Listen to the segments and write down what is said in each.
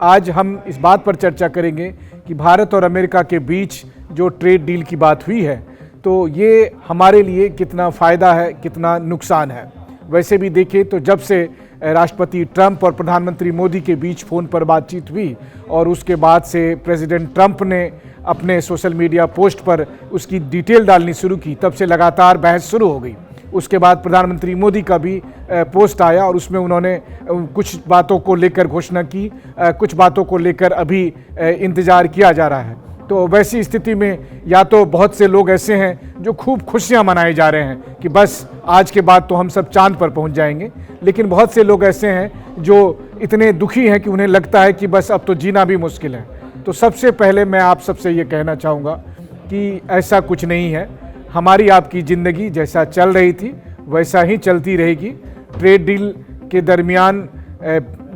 आज हम इस बात पर चर्चा करेंगे कि भारत और अमेरिका के बीच जो ट्रेड डील की बात हुई है तो ये हमारे लिए कितना फ़ायदा है, कितना नुकसान है। वैसे भी देखें तो जब से राष्ट्रपति ट्रंप और प्रधानमंत्री मोदी के बीच फ़ोन पर बातचीत हुई और उसके बाद से प्रेसिडेंट ट्रंप ने अपने सोशल मीडिया पोस्ट पर उसकी डिटेल डालनी शुरू की, तब से लगातार बहस शुरू हो गई। उसके बाद प्रधानमंत्री मोदी का भी पोस्ट आया और उसमें उन्होंने कुछ बातों को लेकर घोषणा की, कुछ बातों को लेकर अभी इंतज़ार किया जा रहा है। तो वैसी स्थिति में या तो बहुत से लोग ऐसे हैं जो खूब खुशियां मनाए जा रहे हैं कि बस आज के बाद तो हम सब चांद पर पहुंच जाएंगे, लेकिन बहुत से लोग ऐसे हैं जो इतने दुखी हैं कि उन्हें लगता है कि बस अब तो जीना भी मुश्किल है। तो सबसे पहले मैं आप सबसे ये कहना चाहूँगा कि ऐसा कुछ नहीं है। हमारी आपकी ज़िंदगी जैसा चल रही थी वैसा ही चलती रहेगी। ट्रेड डील के दरमियान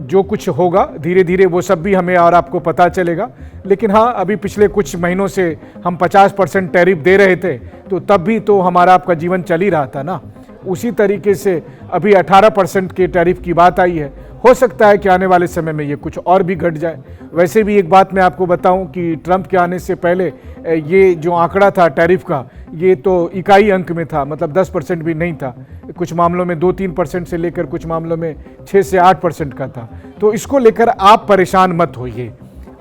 जो कुछ होगा धीरे धीरे वो सब भी हमें और आपको पता चलेगा। लेकिन हाँ, अभी पिछले कुछ महीनों से हम 50% टैरिफ दे रहे थे तो तब भी तो हमारा आपका जीवन चल ही रहा था ना। उसी तरीके से अभी 18% के टैरिफ की बात आई है। हो सकता है कि आने वाले समय में ये कुछ और भी घट जाए। वैसे भी एक बात मैं आपको बताऊं कि ट्रंप के आने से पहले ये जो आंकड़ा था टैरिफ का, ये तो इकाई अंक में था, मतलब 10% भी नहीं था। कुछ मामलों में 2-3% से लेकर कुछ मामलों में 6 से 8% का था। तो इसको लेकर आप परेशान मत होइए।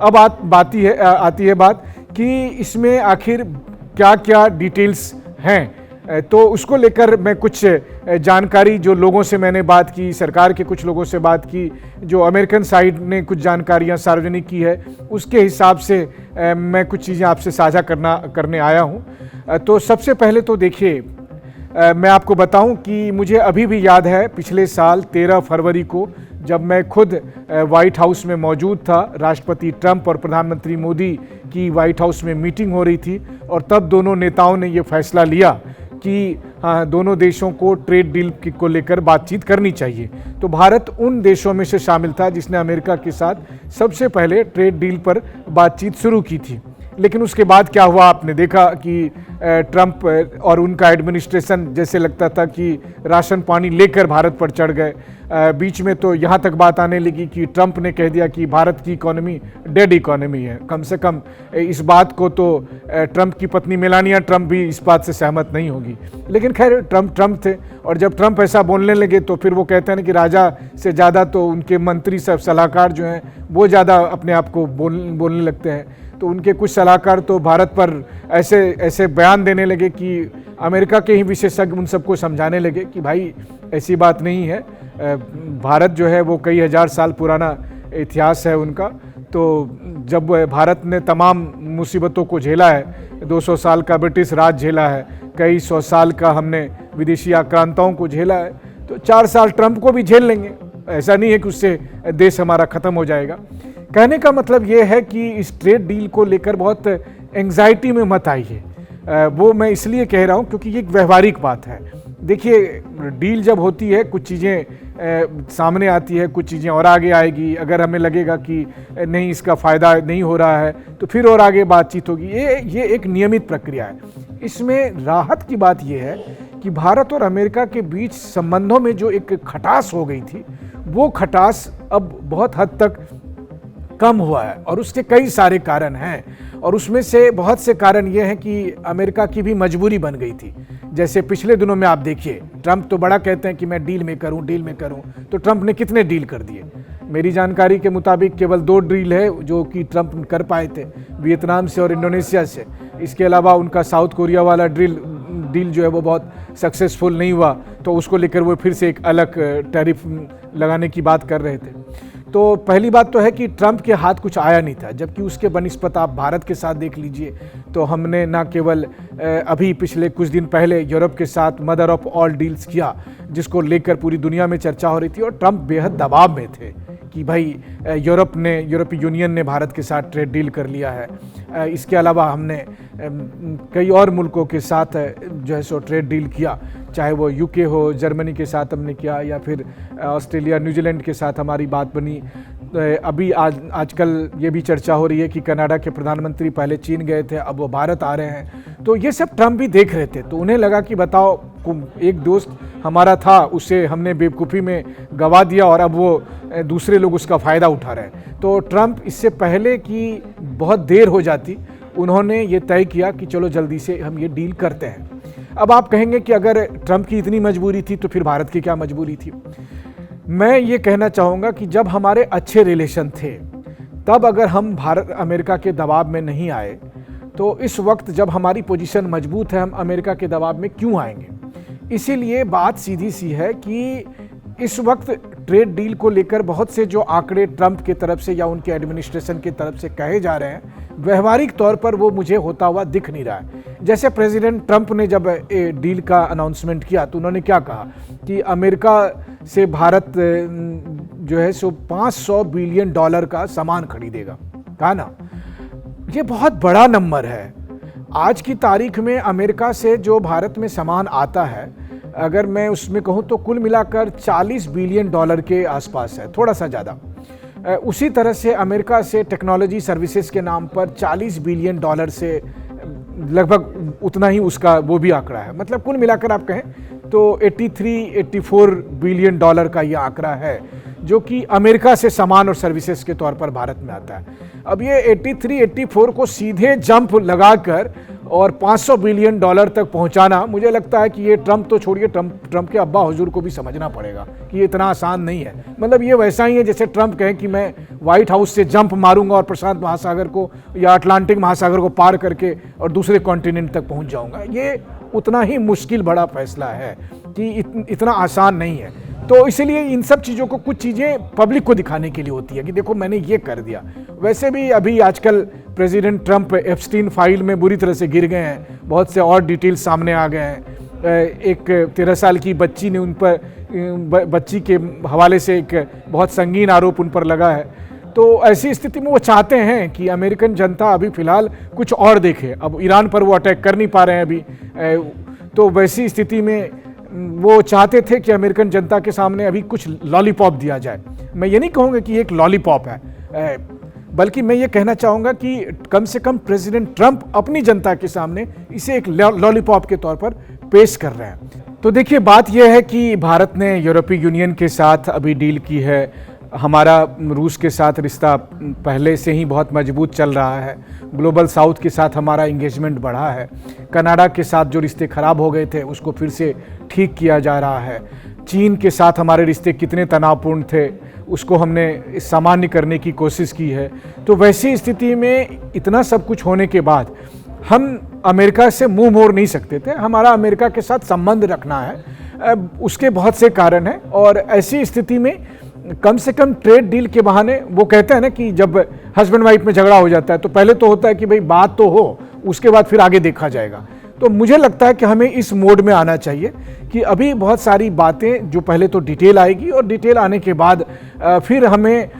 अब आती है बात कि इसमें आखिर क्या क्या डिटेल्स हैं। तो उसको लेकर मैं कुछ जानकारी, जो लोगों से मैंने बात की, सरकार के कुछ लोगों से बात की, जो अमेरिकन साइड ने कुछ जानकारियां सार्वजनिक की है, उसके हिसाब से मैं कुछ चीज़ें आपसे साझा करने आया हूं। तो सबसे पहले तो देखिए, मैं आपको बताऊं कि मुझे अभी भी याद है पिछले साल 13 फरवरी को जब मैं खुद वाइट हाउस में मौजूद था। राष्ट्रपति ट्रंप और प्रधानमंत्री मोदी की वाइट हाउस में मीटिंग हो रही थी और तब दोनों नेताओं ने ये फैसला लिया कि हाँ, दोनों देशों को ट्रेड डील को लेकर बातचीत करनी चाहिए। तो भारत उन देशों में से शामिल था जिसने अमेरिका के साथ सबसे पहले ट्रेड डील पर बातचीत शुरू की थी। लेकिन उसके बाद क्या हुआ, आपने देखा कि ट्रंप और उनका एडमिनिस्ट्रेशन जैसे लगता था कि राशन पानी लेकर भारत पर चढ़ गए। बीच में तो यहाँ तक बात आने लगी कि ट्रंप ने कह दिया कि भारत की इकोनॉमी डेड इकोनॉमी है। कम से कम इस बात को तो ट्रंप की पत्नी मेलानिया ट्रंप भी इस बात से सहमत नहीं होगी। लेकिन खैर, ट्रंप थे और जब ट्रंप ऐसा बोलने लगे तो फिर वो कहते हैं ना कि राजा से ज़्यादा तो उनके मंत्री सब सलाहकार जो हैं वो ज़्यादा अपने आप को बोलने लगते हैं। तो उनके कुछ सलाहकार तो भारत पर ऐसे बयान देने लगे कि अमेरिका के ही विशेषज्ञ उन सबको समझाने लगे कि भाई ऐसी बात नहीं है। भारत जो है वो कई हजार साल पुराना इतिहास है उनका। तो जब भारत ने तमाम मुसीबतों को झेला है, 200 साल का ब्रिटिश राज झेला है, कई 100 साल का हमने विदेशी आक्रांताओं को झेला है, तो 4 साल ट्रंप को भी झेल लेंगे। ऐसा नहीं है कि उससे देश हमारा ख़त्म हो जाएगा। कहने का मतलब ये है कि इस ट्रेड डील को लेकर बहुत एंग्जाइटी में मत आइए। वो मैं इसलिए कह रहा हूँ क्योंकि ये एक व्यवहारिक बात है। देखिए, डील जब होती है कुछ चीज़ें सामने आती है, कुछ चीज़ें और आगे आएगी। अगर हमें लगेगा कि नहीं इसका फ़ायदा नहीं हो रहा है तो फिर और आगे बातचीत होगी। ये एक नियमित प्रक्रिया है। इसमें राहत की बात यह है कि भारत और अमेरिका के बीच संबंधों में जो एक खटास हो गई थी वो खटास अब बहुत हद तक कम हुआ है और उसके कई सारे कारण हैं। और उसमें से बहुत से कारण ये हैं कि अमेरिका की भी मजबूरी बन गई थी। जैसे पिछले दिनों में आप देखिए, ट्रंप तो बड़ा कहते हैं कि मैं डील में करूं, तो ट्रंप ने कितने डील कर दिए। मेरी जानकारी के मुताबिक केवल 2 डील है जो कि ट्रंप कर पाए थे, वियतनाम से और इंडोनेशिया से। इसके अलावा उनका साउथ कोरिया वाला डील जो है वो बहुत सक्सेसफुल नहीं हुआ, तो उसको लेकर वो फिर से एक अलग टैरिफ लगाने की बात कर रहे थे। तो पहली बात तो है कि ट्रंप के हाथ कुछ आया नहीं था, जबकि उसके बनिस्बत आप भारत के साथ देख लीजिए तो हमने ना केवल अभी पिछले कुछ दिन पहले यूरोप के साथ मदर ऑफ ऑल डील्स किया, जिसको लेकर पूरी दुनिया में चर्चा हो रही थी और ट्रंप बेहद दबाव में थे कि भाई यूरोपीय यूनियन ने भारत के साथ ट्रेड डील कर लिया है। इसके अलावा हमने कई और मुल्कों के साथ जो है सो ट्रेड डील किया, चाहे वो यूके हो, जर्मनी के साथ हमने किया, या फिर ऑस्ट्रेलिया, न्यूजीलैंड के साथ हमारी बात बनी। अभी आजकल ये भी चर्चा हो रही है कि कनाडा के प्रधानमंत्री पहले चीन गए थे, अब वो भारत आ रहे हैं। तो ये सब ट्रंप भी देख रहे थे। तो उन्हें लगा कि बताओ, एक दोस्त हमारा था, उसे हमने बेवकूफ़ी में गवा दिया और अब वो दूसरे लोग उसका फ़ायदा उठा रहे हैं। तो ट्रंप इससे पहले कि बहुत देर हो जाती, उन्होंने ये तय किया कि चलो जल्दी से हम ये डील करते हैं। अब आप कहेंगे कि अगर ट्रंप की इतनी मजबूरी थी तो फिर भारत की क्या मजबूरी थी? मैं ये कहना चाहूँगा कि जब हमारे अच्छे रिलेशन थे, तब अगर हम भारत अमेरिका के दबाव में नहीं आए, तो इस वक्त जब हमारी पोजीशन मजबूत है, हम अमेरिका के दबाव में क्यों आएंगे? इसीलिए बात सीधी सी है कि इस वक्त ट्रेड डील को लेकर बहुत से जो आंकड़े ट्रंप की तरफ से या उनके एडमिनिस्ट्रेशन की तरफ से कहे जा रहे हैं, व्यवहारिक तौर पर वो मुझे होता हुआ दिख नहीं रहा है। जैसे प्रेसिडेंट ट्रंप ने जब डील का अनाउंसमेंट किया तो उन्होंने क्या कहा कि अमेरिका से भारत जो है सो $500 बिलियन का सामान खरीदेगा, कहा ना। ये बहुत बड़ा नंबर है। आज की तारीख में अमेरिका से जो भारत में सामान आता है, अगर मैं उसमें कहूँ तो कुल मिलाकर $40 बिलियन के आसपास है, थोड़ा सा ज़्यादा। उसी तरह से अमेरिका से टेक्नोलॉजी सर्विसेज के नाम पर $40 बिलियन से लगभग उतना ही उसका वो भी आंकड़ा है। मतलब कुल मिलाकर आप कहें तो 83-84 बिलियन का ये आंकड़ा है, जो कि अमेरिका से सामान और सर्विसेज के तौर पर भारत में आता है। अब ये 83-84 को सीधे जंप लगाकर और $500 बिलियन तक पहुंचाना, मुझे लगता है कि ये ट्रंप तो छोड़िए, ट्रंप के अब्बा हुजूर को भी समझना पड़ेगा कि ये इतना आसान नहीं है। मतलब ये वैसा ही है जैसे ट्रंप कहे कि मैं व्हाइट हाउस से जंप मारूंगा और प्रशांत महासागर को या अटलांटिक महासागर को पार करके और दूसरे कॉन्टिनेंट तक पहुंच जाऊंगा। ये उतना ही मुश्किल बड़ा फैसला है कि इतना आसान नहीं है। तो इसलिए इन सब चीज़ों को, कुछ चीज़ें पब्लिक को दिखाने के लिए होती है कि देखो मैंने ये कर दिया। वैसे भी अभी आजकल प्रेसिडेंट ट्रंप एप्स्टीन फाइल में बुरी तरह से गिर गए हैं, बहुत से और डिटेल्स सामने आ गए हैं। एक 13 साल की बच्ची ने उन पर, बच्ची के हवाले से एक बहुत संगीन आरोप उन पर लगा है। तो ऐसी स्थिति में वो चाहते हैं कि अमेरिकन जनता अभी फ़िलहाल कुछ और देखे। अब ईरान पर वो अटैक कर नहीं पा रहे हैं अभी, तो वैसी स्थिति में वो चाहते थे कि अमेरिकन जनता के सामने अभी कुछ लॉलीपॉप दिया जाए। मैं ये नहीं कहूँगा कि एक लॉलीपॉप है, बल्कि मैं ये कहना चाहूँगा कि कम से कम प्रेसिडेंट ट्रंप अपनी जनता के सामने इसे एक लॉलीपॉप के तौर पर पेश कर रहे हैं। तो देखिए, बात यह है कि भारत ने यूरोपीय यूनियन के साथ अभी डील की है। हमारा रूस के साथ रिश्ता पहले से ही बहुत मजबूत चल रहा है। ग्लोबल साउथ के साथ हमारा इंगेजमेंट बढ़ा है। कनाडा के साथ जो रिश्ते खराब हो गए थे उसको फिर से ठीक किया जा रहा है। चीन के साथ हमारे रिश्ते कितने तनावपूर्ण थे उसको हमने सामान्य करने की कोशिश की है। तो वैसी स्थिति में इतना सब कुछ होने के बाद हम अमेरिका से मुंह मोड़ नहीं सकते थे। हमारा अमेरिका के साथ संबंध रखना है, उसके बहुत से कारण हैं। और ऐसी स्थिति में कम से कम ट्रेड डील के बहाने, वो कहते हैं ना कि जब हस्बैंड वाइफ में झगड़ा हो जाता है तो पहले तो होता है कि भाई बात तो हो, उसके बाद फिर आगे देखा जाएगा। तो मुझे लगता है कि हमें इस मोड में आना चाहिए कि अभी बहुत सारी बातें जो पहले तो डिटेल आएगी और डिटेल आने के बाद फिर हमें,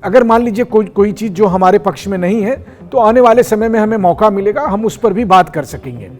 अगर मान लीजिए कोई चीज़ जो हमारे पक्ष में नहीं है तो आने वाले समय में हमें मौका मिलेगा, हम उस पर भी बात कर सकेंगे।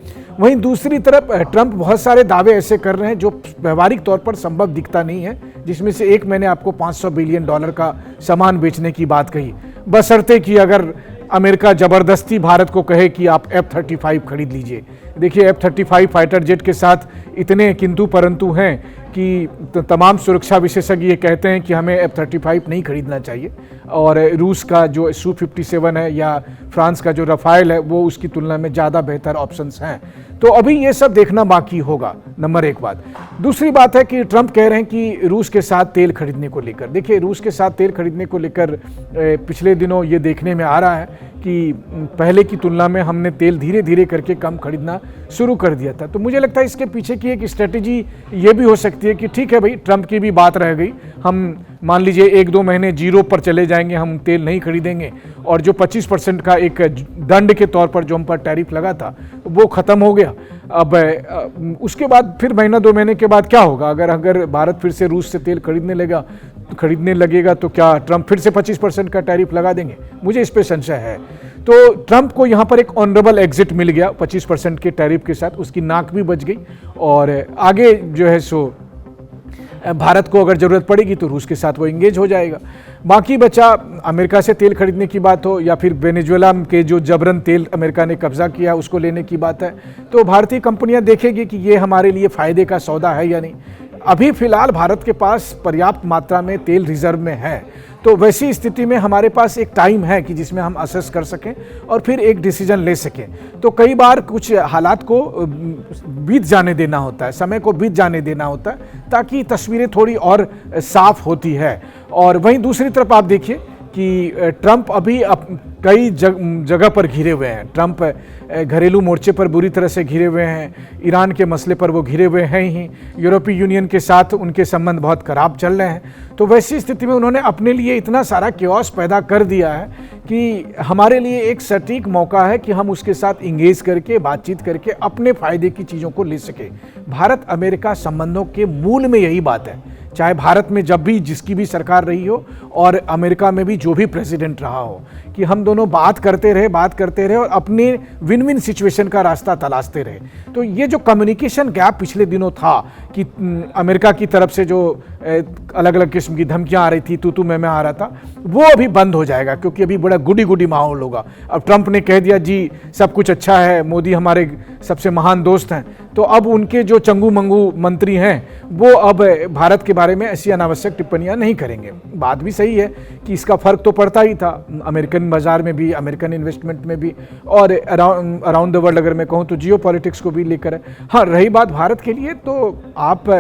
वहीं दूसरी तरफ ट्रंप बहुत सारे दावे ऐसे कर रहे हैं जो व्यवहारिक तौर पर संभव दिखता नहीं है, जिसमें से एक मैंने आपको $500 बिलियन का सामान बेचने की बात कही, बशर्ते कि अगर अमेरिका ज़बरदस्ती भारत को कहे कि आप F-35 खरीद लीजिए। देखिए, F-35 फाइटर जेट के साथ इतने किंतु परंतु हैं कि तमाम सुरक्षा विशेषज्ञ ये कहते हैं कि हमें F-35 नहीं खरीदना चाहिए, और रूस का जो Su-57 है या फ्रांस का जो रफाइल है वो उसकी तुलना में ज़्यादा बेहतर ऑप्शंस हैं। तो अभी ये सब देखना बाकी होगा, नंबर एक बात। दूसरी बात है कि ट्रंप कह रहे हैं कि रूस के साथ तेल खरीदने को लेकर, देखिए रूस के साथ तेल खरीदने को लेकर पिछले दिनों ये देखने में आ रहा है कि पहले की तुलना में हमने तेल धीरे धीरे करके कम खरीदना शुरू कर दिया था। तो मुझे लगता है इसके पीछे की एक स्ट्रेटेजी ये भी हो सकती है कि ठीक है भाई, ट्रंप की भी बात रह गई, हम मान लीजिए 1-2 महीने जीरो पर चले जाएंगे, हम तेल नहीं खरीदेंगे, और जो 25% का एक दंड के तौर पर जो हम पर टैरिफ लगा था वो ख़त्म हो गया। अब उसके बाद फिर महीना 2 महीने के बाद क्या होगा? अगर भारत फिर से रूस से तेल खरीदने लगेगा तो क्या ट्रंप फिर से 25% का टैरिफ लगा देंगे? मुझे इस पे संशय है। तो ट्रंप को यहाँ पर एक ऑनरेबल एग्जिट मिल गया 25% के टैरिफ के साथ, उसकी नाक भी बच गई, और आगे जो है सो भारत को अगर ज़रूरत पड़ेगी तो रूस के साथ वो इंगेज हो जाएगा। बाकी बचा अमेरिका से तेल खरीदने की बात हो या फिर वेनेजुएला के जो जबरन तेल अमेरिका ने कब्जा किया उसको लेने की बात है, तो भारतीय कंपनियां देखेगी कि ये हमारे लिए फ़ायदे का सौदा है या नहीं। अभी फिलहाल भारत के पास पर्याप्त मात्रा में तेल रिजर्व में है, तो वैसी स्थिति में हमारे पास एक टाइम है कि जिसमें हम असेस कर सकें और फिर एक डिसीजन ले सकें। तो कई बार कुछ हालात को बीत जाने देना होता है, समय को बीत जाने देना होता है, ताकि तस्वीरें थोड़ी और साफ होती है। और वहीं दूसरी तरफ आप देखिए कि ट्रंप अभी कई जगह पर घिरे हुए हैं। ट्रंप घरेलू मोर्चे पर बुरी तरह से घिरे हुए हैं, ईरान के मसले पर वो घिरे हुए हैं ही, यूरोपीय यूनियन के साथ उनके संबंध बहुत खराब चल रहे हैं। तो वैसी स्थिति में उन्होंने अपने लिए इतना सारा क्योस पैदा कर दिया है कि हमारे लिए एक सटीक मौका है कि हम उसके साथ इंगेज करके, बातचीत करके अपने फायदे की चीज़ों को ले सके। भारत अमेरिका संबंधों के मूल में यही बात है, चाहे भारत में जब भी जिसकी भी सरकार रही हो और अमेरिका में भी जो भी प्रेसिडेंट रहा हो, कि हम दोनों बात करते रहे और अपने विन विन सिचुएशन का रास्ता तलाशते रहे। तो ये जो कम्युनिकेशन गैप पिछले दिनों था कि अमेरिका की तरफ से जो अलग अलग किस्म की धमकियां आ रही थी, तू मैं आ रहा था, वो अभी बंद हो जाएगा, क्योंकि अभी बड़ा गुडी माहौल होगा। अब ट्रंप ने कह दिया जी सब कुछ अच्छा है, मोदी हमारे सबसे महान दोस्त हैं, तो अब उनके जो चंगू मंगू मंत्री हैं वो अब भारत के बारे में ऐसी अनावश्यक टिप्पणियां नहीं करेंगे। बात भी सही है कि इसका फर्क तो पड़ता ही था अमेरिकन बाजार में भी, अमेरिकन इन्वेस्टमेंट में भी, और अराउंड द वर्ल्ड अगर मैं कहूँ तो जियो पॉलिटिक्स को भी लेकर है। हाँ, रही बात भारत के लिए, तो आप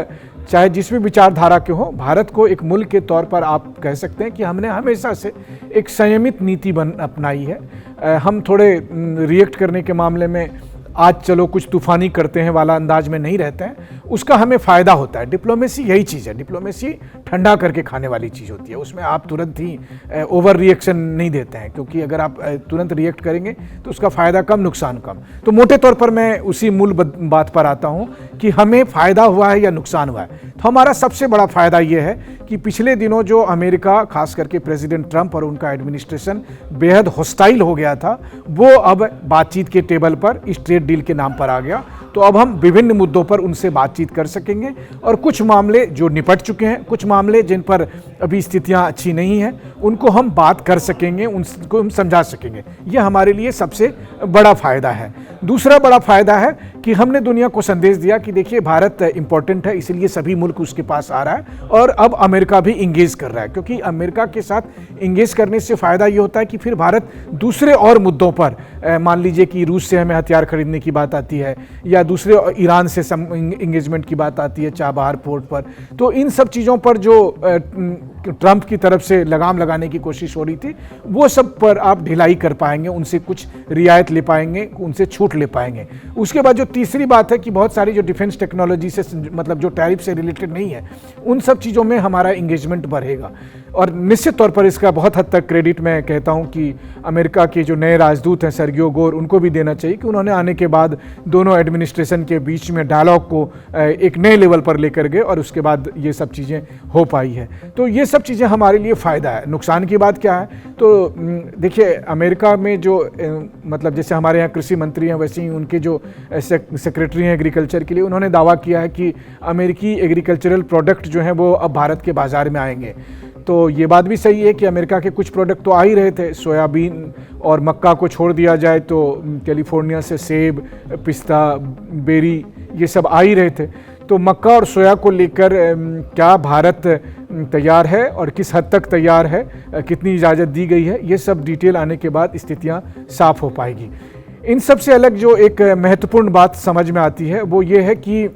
चाहे जिस भी विचारधारा के हो, भारत को एक मुल्क के तौर पर आप कह सकते हैं कि हमने हमेशा से एक संयमित नीति अपनाई है। हम थोड़े रिएक्ट करने के मामले में आज चलो कुछ तूफानी करते हैं वाला अंदाज में नहीं रहते हैं, उसका हमें फ़ायदा होता है। डिप्लोमेसी यही चीज़ है, डिप्लोमेसी ठंडा करके खाने वाली चीज़ होती है, उसमें आप तुरंत ही ओवर रिएक्शन नहीं देते हैं, क्योंकि अगर आप तुरंत रिएक्ट करेंगे तो उसका फ़ायदा कम नुकसान कम। तो मोटे तौर पर मैं उसी मूल बात पर आता हूँ कि हमें फ़ायदा हुआ है या नुकसान हुआ है। तो हमारा सबसे बड़ा फ़ायदा ये है कि पिछले दिनों जो अमेरिका, खास करके प्रेसिडेंट ट्रंप और उनका एडमिनिस्ट्रेशन बेहद हॉस्टाइल हो गया था, वो अब बातचीत के टेबल पर इस ट्रेड डील के नाम पर आ गया। तो अब हम विभिन्न मुद्दों पर उनसे बातचीत कर सकेंगे और कुछ मामले जो निपट चुके हैं, कुछ मामले जिन पर अभी स्थितियां अच्छी नहीं हैं, उनको हम बात कर सकेंगे, उनको हम समझा सकेंगे। यह हमारे लिए सबसे बड़ा फ़ायदा है। दूसरा बड़ा फ़ायदा है कि हमने दुनिया को संदेश दिया कि देखिए भारत इंपॉर्टेंट है, इसलिए सभी मुल्क उसके पास आ रहा है और अब अमेरिका भी इंगेज कर रहा है, क्योंकि अमेरिका के साथ इंगेज करने से फ़ायदा ये होता है कि फिर भारत दूसरे और मुद्दों पर, मान लीजिए कि रूस से हमें हथियार खरीदने की बात आती है या दूसरे ईरान से इंगेजमेंट की बात आती है चाबहार पोर्ट पर, तो इन सब चीज़ों पर जो ट्रंप की तरफ से लगाम लगाने की कोशिश हो रही थी, वो सब पर आप ढिलाई कर पाएंगे, उनसे कुछ रियायत ले पाएंगे, उनसे छूट ले पाएंगे। उसके बाद जो तीसरी बात है कि बहुत सारी जो डिफेंस टेक्नोलॉजी से, मतलब जो टैरिफ से रिलेटेड नहीं है, उन सब चीज़ों में हमारा इंगेजमेंट बढ़ेगा। और निश्चित तौर पर इसका बहुत हद तक क्रेडिट मैं कहता हूं कि अमेरिका के जो नए राजदूत हैं सर्गियो गोर, उनको भी देना चाहिए कि उन्होंने आने के बाद दोनों एडमिनिस्ट्रेशन के बीच में डायलॉग को एक नए लेवल पर लेकर गए और उसके बाद ये सब चीज़ें हो पाई है। तो ये सब चीज़ें हमारे लिए फ़ायदा है। नुकसान की बात क्या है, तो देखिए अमेरिका में जो मतलब जैसे हमारे यहाँ कृषि मंत्री हैं, वैसे ही उनके जो सेक्रेटरी हैं एग्रीकल्चर के लिए, उन्होंने दावा किया है कि अमेरिकी एग्रीकल्चरल प्रोडक्ट जो हैं वो अब भारत के बाज़ार में आएंगे। तो ये बात भी सही है कि अमेरिका के कुछ प्रोडक्ट तो आ ही रहे थे, सोयाबीन और मक्का को छोड़ दिया जाए तो कैलिफोर्निया से सेब, पिस्ता, बेरी, ये सब आ ही रहे थे। तो मक्का और सोया को लेकर क्या भारत तैयार है और किस हद तक तैयार है, कितनी इजाज़त दी गई है, ये सब डिटेल आने के बाद स्थितियाँ साफ हो पाएगी। इन सब से अलग जो एक महत्वपूर्ण बात समझ में आती है वो ये है कि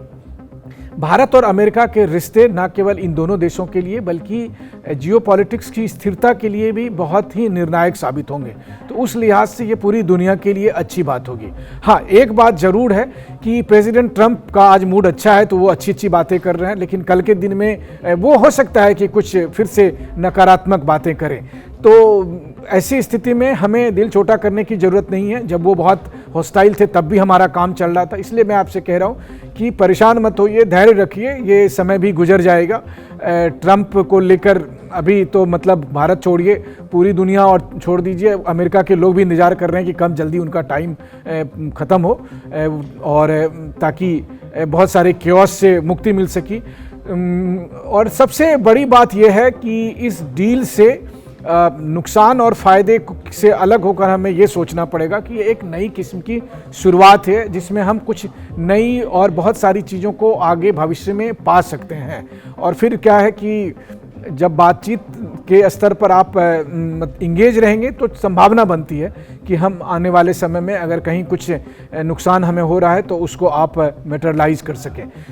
भारत और अमेरिका के रिश्ते न केवल इन दोनों देशों के लिए बल्कि जियोपॉलिटिक्स की स्थिरता के लिए भी बहुत ही निर्णायक साबित होंगे। तो उस लिहाज से ये पूरी दुनिया के लिए अच्छी बात होगी। हाँ, एक बात ज़रूर है कि प्रेसिडेंट ट्रंप का आज मूड अच्छा है तो वो अच्छी अच्छी बातें कर रहे हैं, लेकिन कल के दिन में वो हो सकता है कि कुछ फिर से नकारात्मक बातें करें। तो ऐसी स्थिति में हमें दिल छोटा करने की ज़रूरत नहीं है। जब वो बहुत हॉस्टाइल थे तब भी हमारा काम चल रहा था, इसलिए मैं आपसे कह रहा हूँ कि परेशान मत होइए, धैर्य रखिए, ये समय भी गुजर जाएगा। ट्रंप को लेकर अभी तो मतलब भारत छोड़िए, पूरी दुनिया और छोड़ दीजिए, अमेरिका के लोग भी इंतज़ार कर रहे हैं कि कब जल्दी उनका टाइम ख़त्म हो और ताकि बहुत सारे क्योस से मुक्ति मिल सकी। और सबसे बड़ी बात यह है कि इस डील से नुकसान और फायदे से अलग होकर हमें ये सोचना पड़ेगा कि ये एक नई किस्म की शुरुआत है जिसमें हम कुछ नई और बहुत सारी चीज़ों को आगे भविष्य में पा सकते हैं। और फिर क्या है कि जब बातचीत के स्तर पर आप इंगेज रहेंगे तो संभावना बनती है कि हम आने वाले समय में अगर कहीं कुछ नुकसान हमें हो रहा है तो उसको आप मैटेरियलाइज कर सकें।